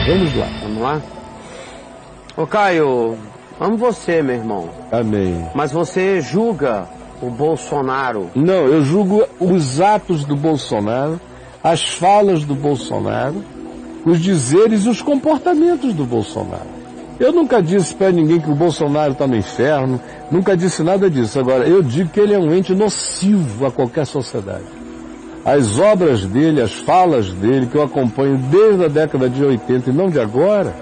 Vamos lá. Vamos lá? Ô Caio, amo você, meu irmão. Amém. Mas você julga o Bolsonaro? Não, eu julgo os atos do Bolsonaro, as falas do Bolsonaro, os dizeres e os comportamentos do Bolsonaro. Eu nunca disse para ninguém que o Bolsonaro está no inferno, nunca disse nada disso. Agora, eu digo que ele é um ente nocivo a qualquer sociedade. As obras dele, as falas dele, que eu acompanho desde a década de 80 e não de agora,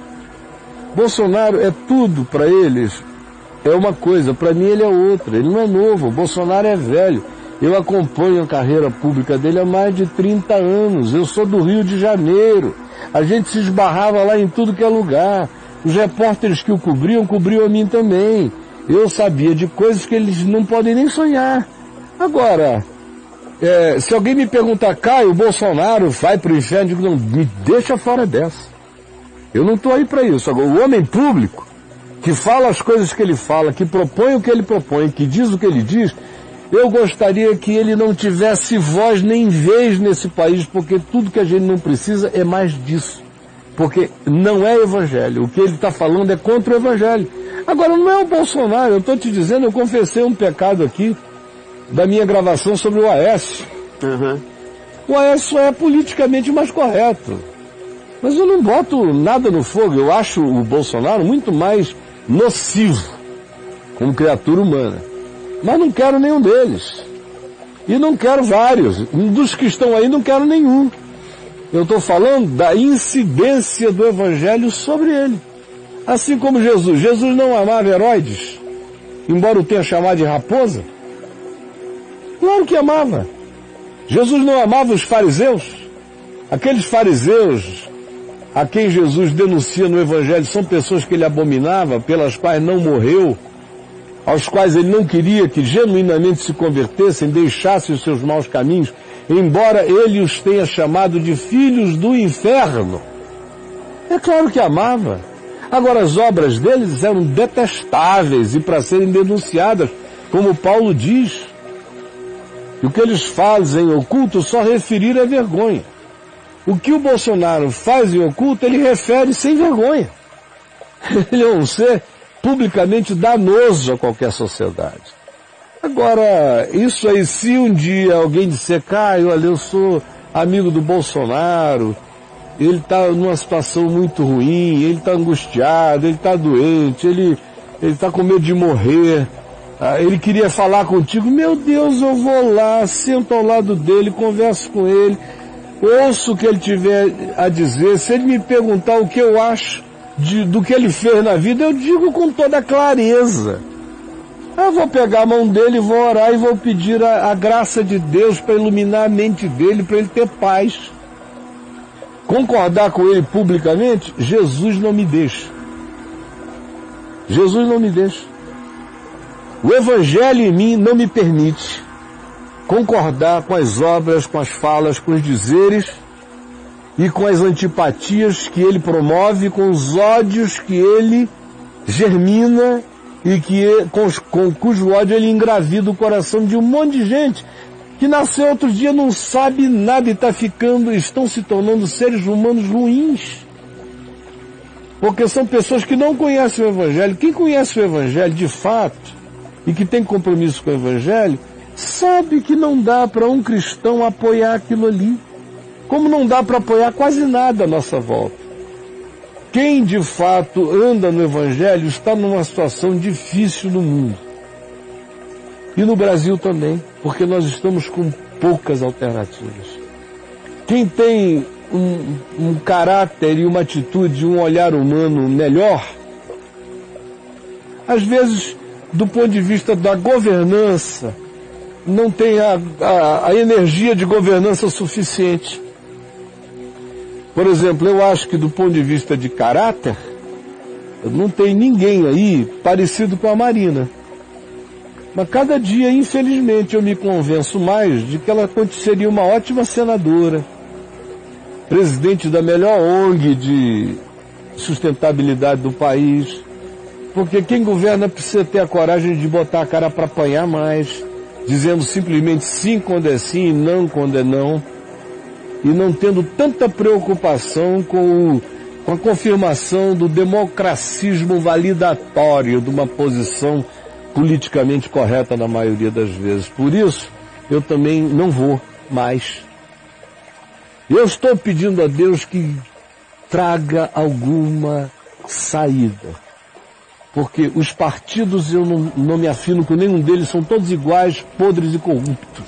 Bolsonaro é tudo para eles, é uma coisa, para mim ele é outra. Ele não é novo, o Bolsonaro é velho. Eu acompanho a carreira pública dele há mais de 30 anos, eu sou do Rio de Janeiro, a gente se esbarrava lá em tudo que é lugar. Os repórteres que o cobriam a mim também. Eu sabia de coisas que eles não podem nem sonhar. Agora, se alguém me perguntar, Caio, o Bolsonaro vai para o inferno, eu digo, não, me deixa fora dessa. Eu não estou aí para isso. Agora, o homem público, que fala as coisas que ele fala, que propõe o que ele propõe, que diz o que ele diz, eu gostaria que ele não tivesse voz nem vez nesse país, porque tudo que a gente não precisa é mais disso. Porque não é evangelho. O que ele está falando é contra o evangelho. Agora, não é o Bolsonaro. Eu estou te dizendo, eu confessei um pecado aqui da minha gravação sobre o Aécio. Uhum. O Aécio só é politicamente mais correto. Mas eu não boto nada no fogo. Eu acho o Bolsonaro muito mais nocivo como criatura humana. Mas não quero nenhum deles. E não quero vários. Dos que estão aí, não quero nenhum. Eu estou falando da incidência do Evangelho sobre ele. Assim como Jesus. Jesus não amava Herodes, embora o tenha chamado de raposa. Claro que amava. Jesus não amava os fariseus. Aqueles fariseus a quem Jesus denuncia no Evangelho são pessoas que ele abominava, pelas quais não morreu, aos quais ele não queria que genuinamente se convertessem, deixassem os seus maus caminhos, embora ele os tenha chamado de filhos do inferno. É claro que amava. Agora, as obras deles eram detestáveis e para serem denunciadas, como Paulo diz. E o que eles fazem em oculto só referir é vergonha. O que o Bolsonaro faz em oculto, ele refere sem vergonha. Ele é um ser publicamente danoso a qualquer sociedade. Agora, isso aí, se um dia alguém disser, Caio, olha, eu sou amigo do Bolsonaro, ele está numa situação muito ruim, ele está angustiado, ele está doente, ele está com medo de morrer, ele queria falar contigo, meu Deus, eu vou lá, sento ao lado dele, converso com ele, ouço o que ele tiver a dizer, se ele me perguntar o que eu acho do que ele fez na vida, eu digo com toda clareza. Eu vou pegar a mão dele, vou orar e vou pedir a graça de Deus para iluminar a mente dele, para ele ter paz. Concordar com ele publicamente, Jesus não me deixa. Jesus não me deixa. O Evangelho em mim não me permite concordar com as obras, com as falas, com os dizeres e com as antipatias que ele promove, com os ódios que ele germina e com cujo ódio ele engravida o coração de um monte de gente que nasceu outro dia, não sabe nada e estão se tornando seres humanos ruins. Porque são pessoas que não conhecem o Evangelho. Quem conhece o Evangelho de fato e que tem compromisso com o Evangelho, sabe que não dá para um cristão apoiar aquilo ali. Como não dá para apoiar quase nada à nossa volta. Quem de fato anda no Evangelho está numa situação difícil no mundo. E no Brasil também, porque nós estamos com poucas alternativas. Quem tem um caráter e uma atitude, um olhar humano melhor, às vezes, do ponto de vista da governança, não tem a energia de governança suficiente. Por exemplo, eu acho que do ponto de vista de caráter, não tem ninguém aí parecido com a Marina. Mas cada dia, infelizmente, eu me convenço mais de que ela seria uma ótima senadora, presidente da melhor ONG de sustentabilidade do país, porque quem governa precisa ter a coragem de botar a cara para apanhar mais, dizendo simplesmente sim quando é sim e não quando é não, e não tendo tanta preocupação com com a confirmação do democracismo validatório de uma posição politicamente correta na maioria das vezes. Por isso, eu também não vou mais. Eu estou pedindo a Deus que traga alguma saída. Porque os partidos, eu não me afino com nenhum deles, são todos iguais, podres e corruptos.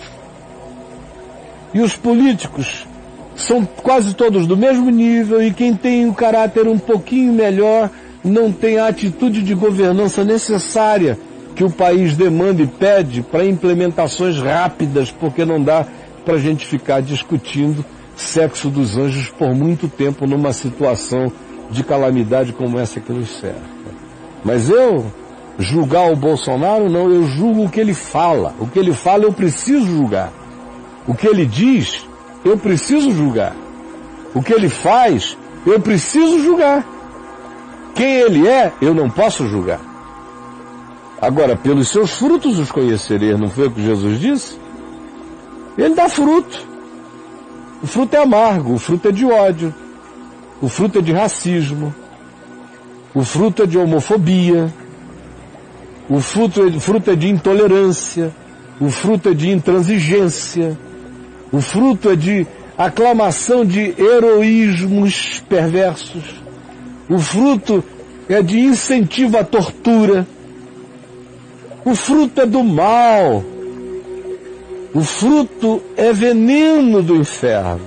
E os políticos são quase todos do mesmo nível, e quem tem um caráter um pouquinho melhor não tem a atitude de governança necessária que o país demanda e pede para implementações rápidas, porque não dá para a gente ficar discutindo sexo dos anjos por muito tempo numa situação de calamidade como essa que nos cerca. Mas eu julgar o Bolsonaro, não, eu julgo o que ele fala. O que ele fala eu preciso julgar. O que ele diz, eu preciso julgar. O que ele faz, eu preciso julgar. Quem ele é, eu não posso julgar. Agora, pelos seus frutos os conhecereis, não foi o que Jesus disse? Ele dá fruto. O fruto é amargo, o fruto é de ódio, o fruto é de racismo, o fruto é de homofobia, o fruto é de intolerância, o fruto é de intransigência, o fruto é de aclamação de heroísmos perversos, o fruto é de incentivo à tortura, o fruto é do mal, o fruto é veneno do inferno.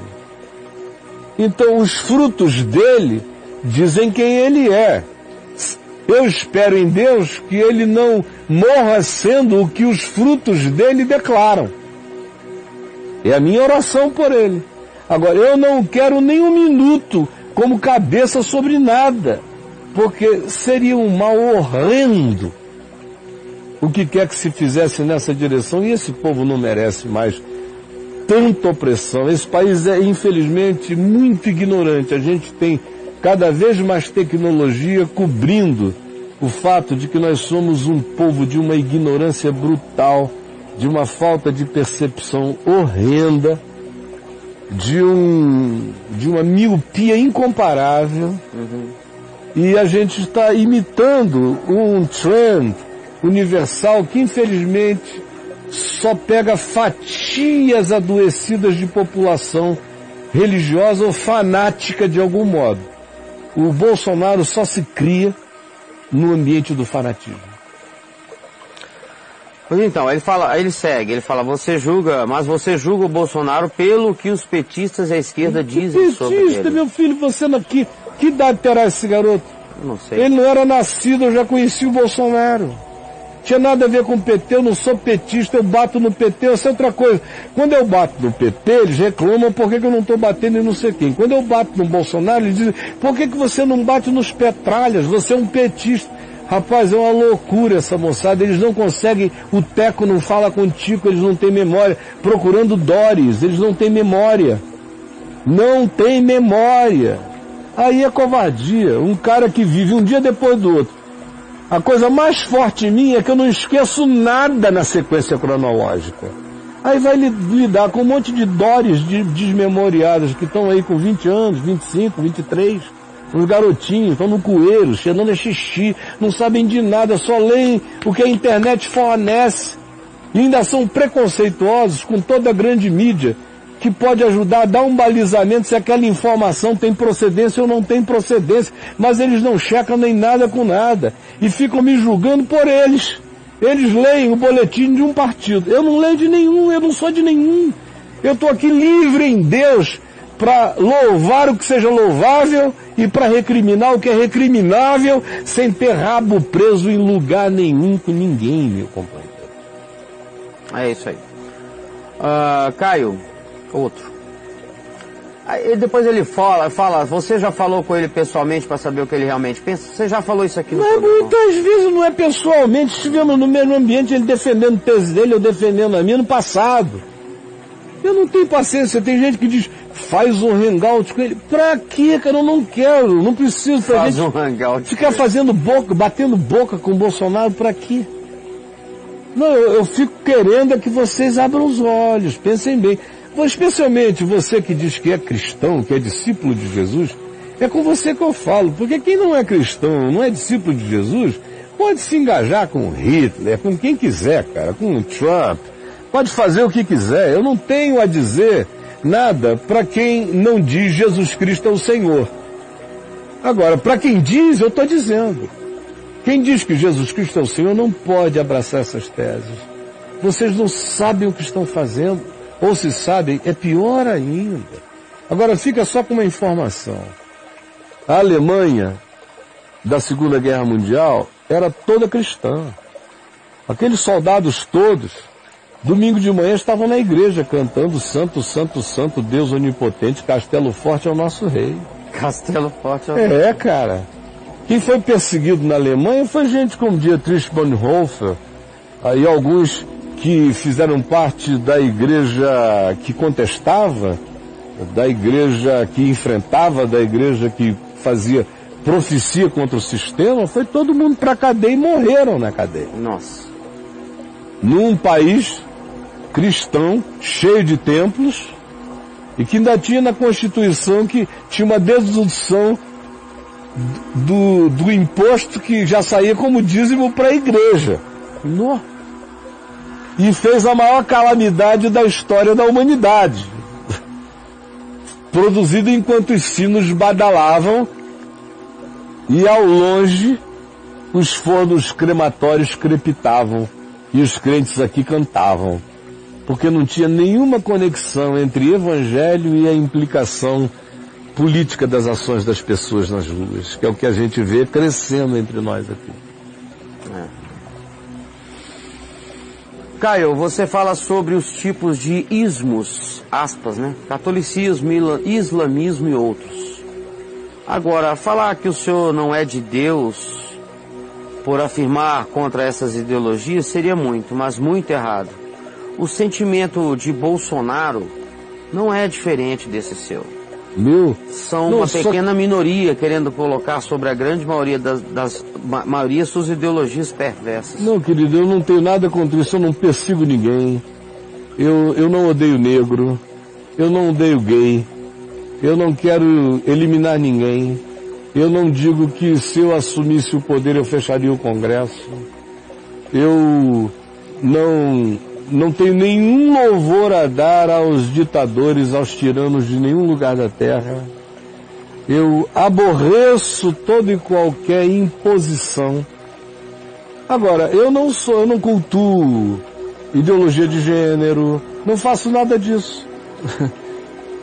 Então os frutos dele dizem quem ele é. Eu espero em Deus que ele não morra sendo o que os frutos dele declaram. É a minha oração por ele. Agora, eu não quero nem um minuto como cabeça sobre nada, porque seria um mal horrendo o que quer que se fizesse nessa direção, e esse povo não merece mais tanta opressão. Esse país é, infelizmente, muito ignorante. A gente tem cada vez mais tecnologia cobrindo o fato de que nós somos um povo de uma ignorância brutal, de uma falta de percepção horrenda, de uma miopia incomparável. E a gente está imitando um trend universal que, infelizmente, só pega fatias adoecidas de população religiosa ou fanática de algum modo. O Bolsonaro só se cria no ambiente do fanatismo. Então, ele fala, você julga o Bolsonaro pelo que os petistas e a esquerda dizem sobre ele. Petista, meu filho, você que idade terá esse garoto? Não sei. Ele não era nascido, eu já conheci o Bolsonaro. Tinha nada a ver com o PT, eu não sou petista, eu bato no PT, essa é outra coisa. Quando eu bato no PT, eles reclamam por que eu não estou batendo em não sei quem. Quando eu bato no Bolsonaro, eles dizem, por que você não bate nos petralhas? Você é um petista. Rapaz, é uma loucura essa moçada, eles não conseguem, o Teco não fala com o Tico, eles não têm memória. Procurando Doris, eles não têm memória. Não tem memória. Aí é covardia, um cara que vive um dia depois do outro. A coisa mais forte em mim é que eu não esqueço nada na sequência cronológica. Aí vai lidar com um monte de Doris desmemoriadas que estão aí com 20 anos, 25, 23, uns garotinhos, estão no coeiro, cheirando a xixi, não sabem de nada, só leem o que a internet fornece. E ainda são preconceituosos com toda a grande mídia, que pode ajudar a dar um balizamento se aquela informação tem procedência ou não tem procedência, mas eles não checam nem nada com nada, e ficam me julgando por eles. Eles leem o boletim de um partido, eu não leio de nenhum, eu não sou de nenhum. Eu estou aqui livre em Deus para louvar o que seja louvável e para recriminar o que é recriminável, sem ter rabo preso em lugar nenhum com ninguém, meu companheiro. É isso aí. Caio, outro. Aí depois ele fala, você já falou com ele pessoalmente para saber o que ele realmente pensa? Você já falou isso aqui no programa? Muitas vezes não é pessoalmente, estivemos no mesmo ambiente, ele defendendo tese dele, eu defendendo a minha no passado. Eu não tenho paciência, tem gente que diz, faz um hangout com ele. Pra quê, cara? Eu não quero, não preciso pra faz gente um hangout ficar fazendo boca, batendo boca com o Bolsonaro, pra quê? Não, eu fico querendo é que vocês abram os olhos, pensem bem. Especialmente você que diz que é cristão, que é discípulo de Jesus, É com você que eu falo, porque quem não é cristão, não é discípulo de Jesus, pode se engajar com Hitler, com quem quiser, cara, com o Trump, pode fazer o que quiser. Eu não tenho a dizer nada para quem não diz Jesus Cristo é o Senhor. Agora, para quem diz, eu estou dizendo. Quem diz que Jesus Cristo é o Senhor não pode abraçar essas teses. Vocês não sabem o que estão fazendo, ou se sabem, é pior ainda. Agora, fica só com uma informação. A Alemanha da Segunda Guerra Mundial era toda cristã. Aqueles soldados todos, domingo de manhã, estavam na igreja cantando Santo, Santo, Santo, Deus Onipotente, Castelo Forte é o nosso Rei. Castelo Forte é o nosso Rei. É, cara. Quem foi perseguido na Alemanha foi gente como Dietrich Bonhoeffer, aí alguns que fizeram parte da igreja que contestava, da igreja que enfrentava, da igreja que fazia profecia contra o sistema, foi todo mundo para a cadeia e morreram na cadeia. Nossa. Num país cristão, cheio de templos, e que ainda tinha na Constituição que tinha uma dedução do imposto que já saía como dízimo para a igreja. Nossa. E fez a maior calamidade da história da humanidade. Produzido enquanto os sinos badalavam e ao longe os fornos crematórios crepitavam e os crentes aqui cantavam, porque não tinha nenhuma conexão entre evangelho e a implicação política das ações das pessoas nas ruas, que é o que a gente vê crescendo entre nós aqui. Caio, você fala sobre os tipos de ismos, aspas, né? Catolicismo, islamismo e outros. Agora, falar que o senhor não é de Deus por afirmar contra essas ideologias seria muito, mas muito errado. O sentimento de Bolsonaro não é diferente desse seu. São uma pequena minoria querendo colocar sobre a grande maioria das maioria suas ideologias perversas. Não, querido, eu não tenho nada contra isso, eu não persigo ninguém. Eu não odeio negro, eu não odeio gay, eu não quero eliminar ninguém. Eu não digo que se eu assumisse o poder eu fecharia o Congresso. Eu não tenho nenhum louvor a dar aos ditadores, aos tiranos de nenhum lugar da terra. Eu aborreço toda e qualquer imposição. Agora, eu não cultuo ideologia de gênero, não faço nada disso.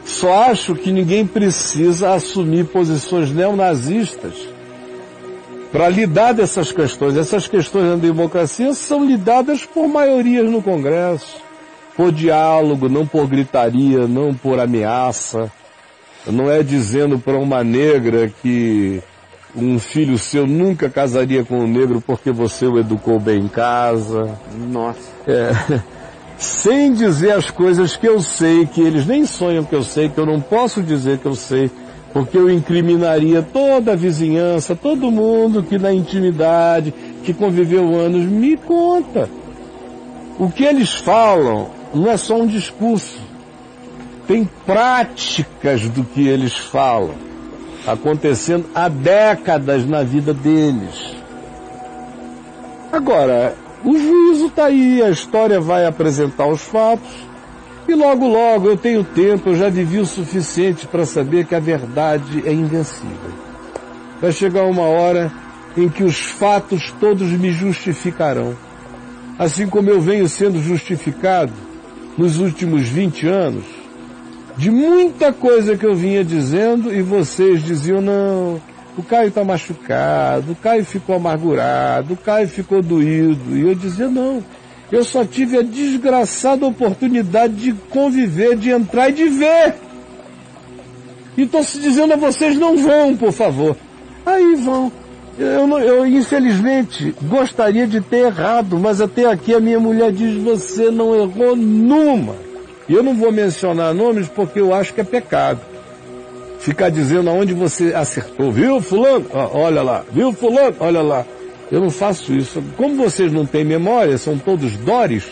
Só acho que ninguém precisa assumir posições neonazistas para lidar dessas questões. Essas questões da democracia são lidadas por maiorias no Congresso, por diálogo, não por gritaria, não por ameaça. Não é dizendo para uma negra que um filho seu nunca casaria com um negro porque você o educou bem em casa. Nossa. Sem dizer as coisas que eu sei, que eles nem sonham que eu sei, que eu não posso dizer que eu sei, porque eu incriminaria toda a vizinhança, todo mundo que na intimidade, que conviveu anos, me conta. O que eles falam não é só um discurso. Tem práticas do que eles falam, acontecendo há décadas na vida deles. Agora, o juízo está aí, a história vai apresentar os fatos, e logo logo eu tenho tempo, eu já vivi o suficiente para saber que a verdade é invencível. Vai chegar uma hora em que os fatos todos me justificarão. Assim como eu venho sendo justificado nos últimos 20 anos, de muita coisa que eu vinha dizendo e vocês diziam, não, o Caio está machucado, o Caio ficou amargurado, o Caio ficou doído. E eu dizia, não, eu só tive a desgraçada oportunidade de conviver, de entrar e de ver. E estou se dizendo a vocês, não vão, por favor. Aí vão. Eu infelizmente gostaria de ter errado, mas até aqui a minha mulher diz, você não errou numa. E eu não vou mencionar nomes porque eu acho que é pecado. Ficar dizendo aonde você acertou. Viu, fulano? Olha lá. Viu, fulano? Olha lá. Eu não faço isso. Como vocês não têm memória, são todos dores,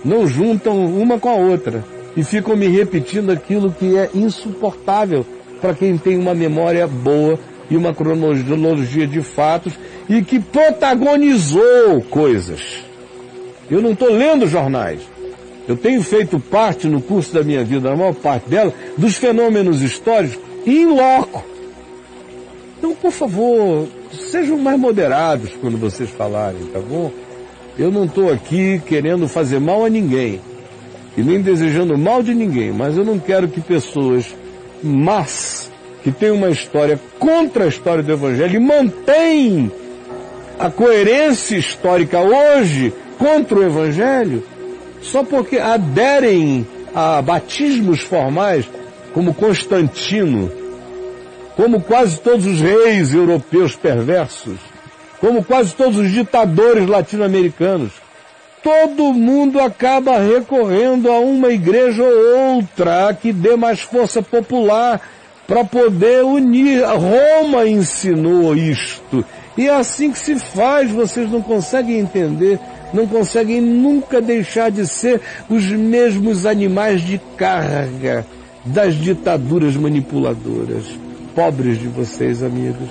não juntam uma com a outra. E ficam me repetindo aquilo que é insuportável. para quem tem uma memória boa e uma cronologia de fatos e que protagonizou coisas. Eu não estou lendo jornais. Eu tenho feito parte, no curso da minha vida, a maior parte dela, dos fenômenos históricos in loco. Então, por favor, sejam mais moderados quando vocês falarem, tá bom? Eu não estou aqui querendo fazer mal a ninguém, e nem desejando mal de ninguém, mas eu não quero que pessoas más, que têm uma história contra a história do Evangelho e mantêm a coerência histórica hoje contra o Evangelho, só porque aderem a batismos formais, como Constantino, como quase todos os reis europeus perversos, como quase todos os ditadores latino-americanos. Todo mundo acaba recorrendo a uma igreja ou outra que dê mais força popular para poder unir. Roma ensinou isto. E é assim que se faz, vocês não conseguem entender, não conseguem nunca deixar de ser os mesmos animais de carga das ditaduras manipuladoras. Pobres de vocês, amigos.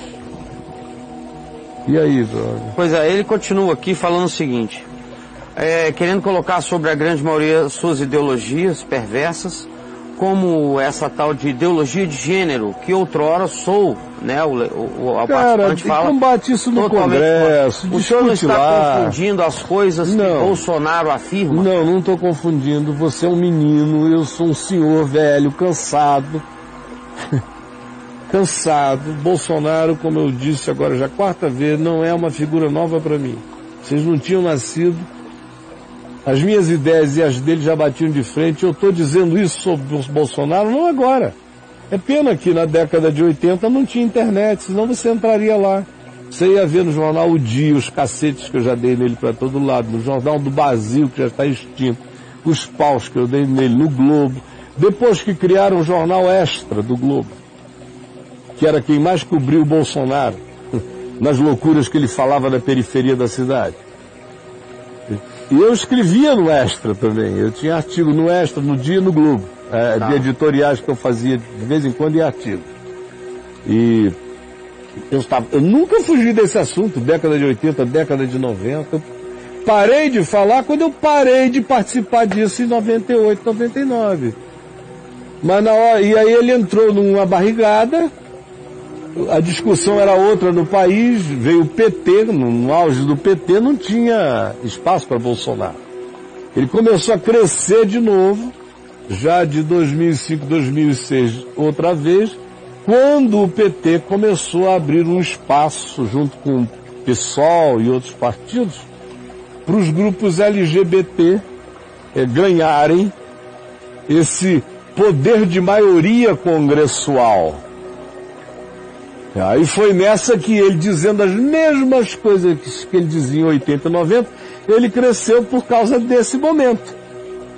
E aí, brother? Pois é, ele continua aqui falando o seguinte, querendo colocar sobre a grande maioria suas ideologias perversas, como essa tal de ideologia de gênero, que outrora sou, né, a participante fala... combate isso no Congresso, o senhor não está confundindo as coisas que Bolsonaro afirma? Não estou confundindo. Você é um menino, eu sou um senhor velho, cansado. Cansado. Bolsonaro, como eu disse agora já quarta vez, não é uma figura nova para mim. Vocês não tinham nascido. As minhas ideias e as dele já batiam de frente. Eu estou dizendo isso sobre o Bolsonaro não agora. É pena que na década de 80 não tinha internet, senão você entraria lá. Você ia ver no jornal O Dia, os cacetes que eu já dei nele para todo lado, no jornal do Brasil, que já está extinto, os paus que eu dei nele no Globo. Depois que criaram o jornal Extra do Globo, que era quem mais cobriu o Bolsonaro, nas loucuras que ele falava na periferia da cidade. E eu escrevia no Extra também. Eu tinha artigo no Extra, no Dia, no Globo. De editoriais que eu fazia de vez em quando e artigo. E eu nunca fugi desse assunto, década de 80, década de 90. Eu parei de falar quando eu parei de participar disso em 98, 99. Mas na hora, e aí ele entrou numa barrigada. A discussão era outra no país, veio o PT, no auge do PT não tinha espaço para Bolsonaro. Ele começou a crescer de novo, já de 2005, 2006, outra vez, quando o PT começou a abrir um espaço, junto com o PSOL e outros partidos, para os grupos LGBT ganharem esse poder de maioria congressual. Aí foi nessa que ele, dizendo as mesmas coisas que ele dizia em 80 e 90, ele cresceu por causa desse momento.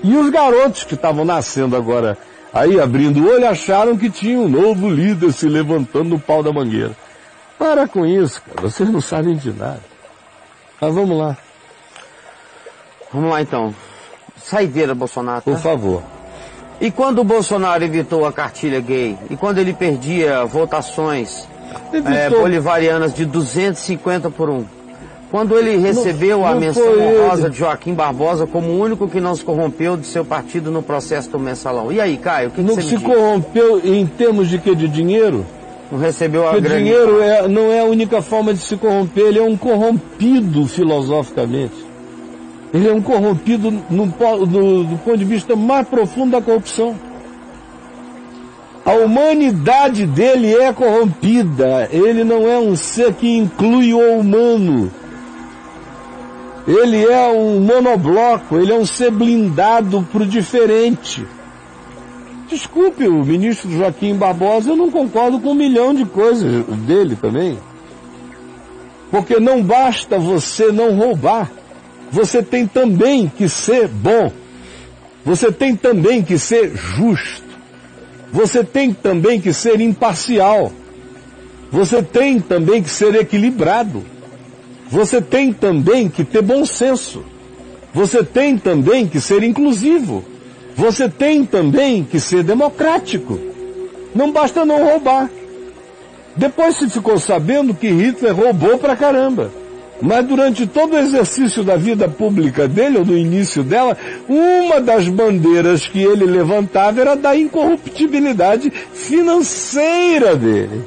E os garotos que estavam nascendo agora, aí abrindo o olho, acharam que tinha um novo líder se levantando no pau da mangueira. Para com isso, cara, vocês não sabem de nada. Mas vamos lá. Vamos lá então. Saideira, Bolsonaro. Tá? Por favor. E quando o Bolsonaro evitou a cartilha gay, e quando ele perdia votações bolivarianas de 250 por 1, quando ele recebeu a menção honrosa de Joaquim Barbosa como o único que não se corrompeu de seu partido no processo do mensalão. E aí, Caio, o que você me diz? Não se corrompeu em termos de quê? De dinheiro? Não recebeu a grana. Porque dinheiro não é a única forma de se corromper, ele é um corrompido filosoficamente. Ele é um corrompido do ponto de vista mais profundo da corrupção. A humanidade dele é corrompida. Ele não é um ser que inclui o humano. Ele é um monobloco, ele é um ser blindado para o diferente. Desculpe o ministro Joaquim Barbosa, eu não concordo com 1 milhão de coisas dele também. Porque não basta você não roubar. Você tem também que ser bom. Você tem também que ser justo. Você tem também que ser imparcial. Você tem também que ser equilibrado. Você tem também que ter bom senso. Você tem também que ser inclusivo. Você tem também que ser democrático. Não basta não roubar. Depois se ficou sabendo que Hitler roubou pra caramba. Mas durante todo o exercício da vida pública dele, ou no início dela, uma das bandeiras que ele levantava era da incorruptibilidade financeira dele.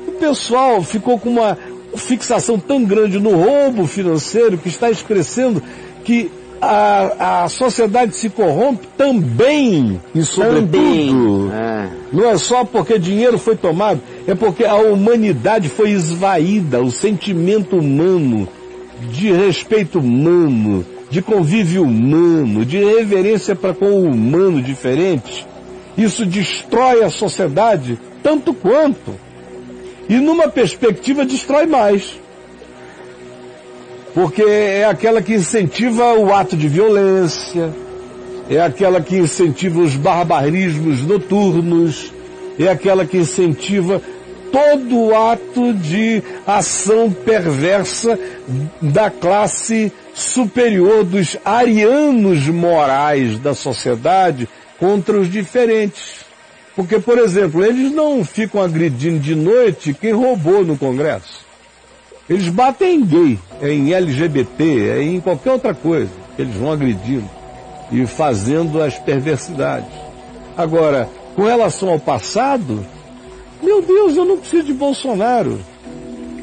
O pessoal ficou com uma fixação tão grande no roubo financeiro que está esclarecendo que a sociedade se corrompe também e sobretudo. Não é só porque dinheiro foi tomado, é porque a humanidade foi esvaída, o sentimento humano, de respeito humano, de convívio humano, de reverência para com o humano diferente. Isso destrói a sociedade tanto quanto. E numa perspectiva destrói mais. Porque é aquela que incentiva o ato de violência, é aquela que incentiva os barbarismos noturnos, é aquela que incentiva todo o ato de ação perversa da classe superior, dos arianos morais da sociedade contra os diferentes. Porque, por exemplo, eles não ficam agredindo de noite quem roubou no Congresso. Eles batem em gay, em LGBT, em qualquer outra coisa. Eles vão agredindo e fazendo as perversidades. Agora, com relação ao passado, meu Deus, eu não preciso de Bolsonaro.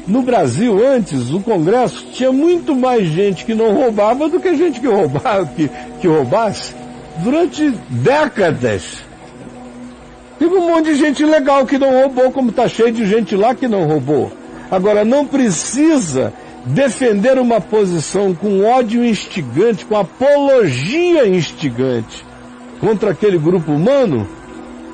No Brasil, antes, o Congresso tinha muito mais gente que não roubava do que gente que roubava, que roubasse. Durante décadas. Teve um monte de gente legal que não roubou, como está cheio de gente lá que não roubou. Agora, não precisa defender uma posição com ódio instigante, com apologia instigante contra aquele grupo humano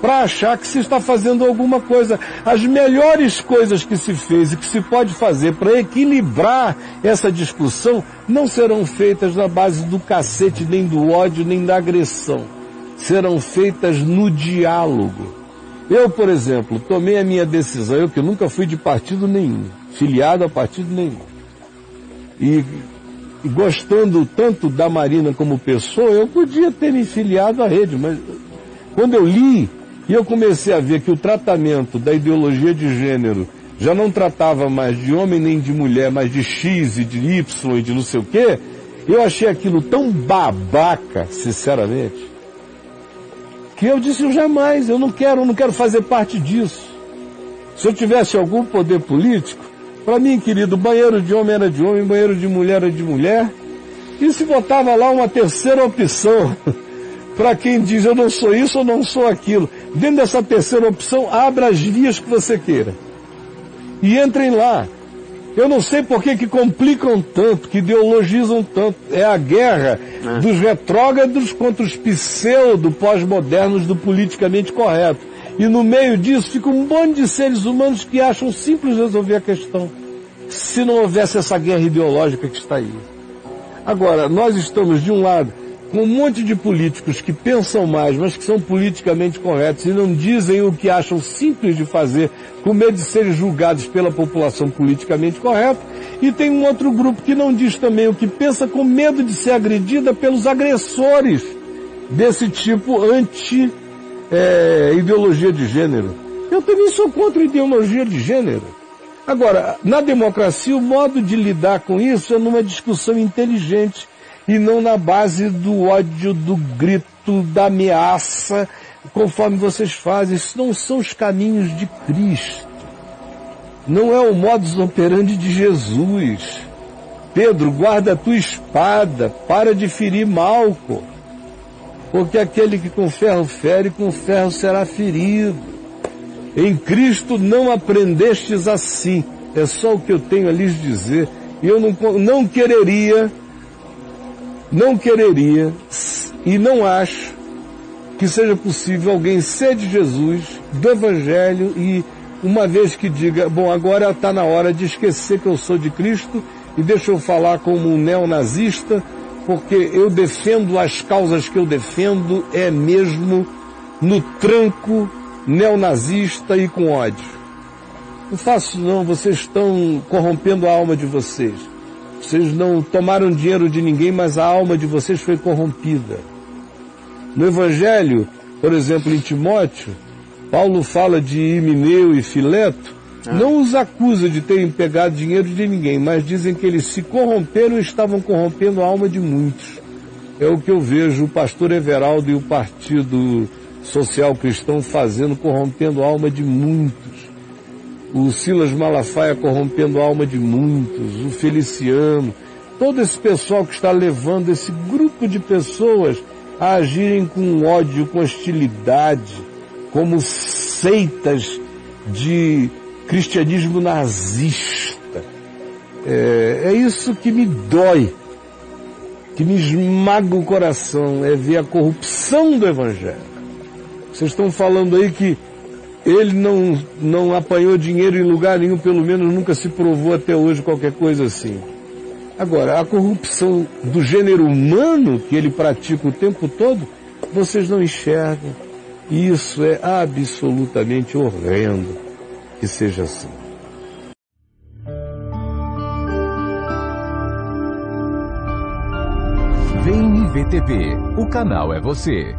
para achar que se está fazendo alguma coisa. As melhores coisas que se fez e que se pode fazer para equilibrar essa discussão não serão feitas na base do cacete, nem do ódio, nem da agressão. Serão feitas no diálogo. Eu, por exemplo, tomei a minha decisão, eu que nunca fui de partido nenhum, filiado a partido nenhum. E gostando tanto da Marina como pessoa, eu podia ter me filiado à rede, mas quando eu li e eu comecei a ver que o tratamento da ideologia de gênero já não tratava mais de homem nem de mulher, mas de X e de Y e de não sei o quê, eu achei aquilo tão babaca, sinceramente, que eu disse, eu não quero fazer parte disso. Se eu tivesse algum poder político, para mim, querido, banheiro de homem era de homem, banheiro de mulher era de mulher, e se botava lá uma terceira opção, para quem diz eu não sou isso ou não sou aquilo. Dentro dessa terceira opção, abra as vias que você queira. E entrem lá. Eu não sei por que complicam tanto, que ideologizam tanto. É a guerra dos retrógrados contra os pseudo-pós-modernos do politicamente correto. E no meio disso fica um monte de seres humanos que acham simples resolver a questão. Se não houvesse essa guerra ideológica que está aí. Agora, nós estamos de um lado com um monte de políticos que pensam mais, mas que são politicamente corretos e não dizem o que acham simples de fazer, com medo de serem julgados pela população politicamente correta, e tem um outro grupo que não diz também o que pensa, com medo de ser agredida pelos agressores desse tipo anti-ideologia de gênero. Eu também sou contra a ideologia de gênero. Agora, na democracia, o modo de lidar com isso é numa discussão inteligente, e não na base do ódio, do grito, da ameaça, conforme vocês fazem. Isso não são os caminhos de Cristo. Não é o modus operandi de Jesus. Pedro, guarda a tua espada, para de ferir Malco. Porque aquele que com ferro fere, com ferro será ferido. Em Cristo não aprendestes assim. É só o que eu tenho a lhes dizer. E eu não quereria e não acho que seja possível alguém ser de Jesus, do Evangelho, e uma vez que diga, bom, agora está na hora de esquecer que eu sou de Cristo e deixa eu falar como um neonazista, porque eu defendo as causas que eu defendo é mesmo no tranco neonazista e com ódio. Não faço não, vocês estão corrompendo a alma de vocês. Vocês não tomaram dinheiro de ninguém, mas a alma de vocês foi corrompida. No Evangelho, por exemplo, em Timóteo, Paulo fala de Himeneu e Fileto, não os acusa de terem pegado dinheiro de ninguém, mas dizem que eles se corromperam e estavam corrompendo a alma de muitos. É o que eu vejo o pastor Everaldo e o Partido Social Cristão fazendo, corrompendo a alma de muitos. O Silas Malafaia corrompendo a alma de muitos, o Feliciano, todo esse pessoal que está levando esse grupo de pessoas a agirem com ódio, com hostilidade, como seitas de cristianismo nazista. É isso que me dói, que me esmaga o coração, é ver a corrupção do Evangelho. Vocês estão falando aí que ele não apanhou dinheiro em lugar nenhum, pelo menos nunca se provou até hoje qualquer coisa assim. Agora, a corrupção do gênero humano que ele pratica o tempo todo, vocês não enxergam. E isso é absolutamente horrendo que seja assim. Vem IVTV, o canal é você.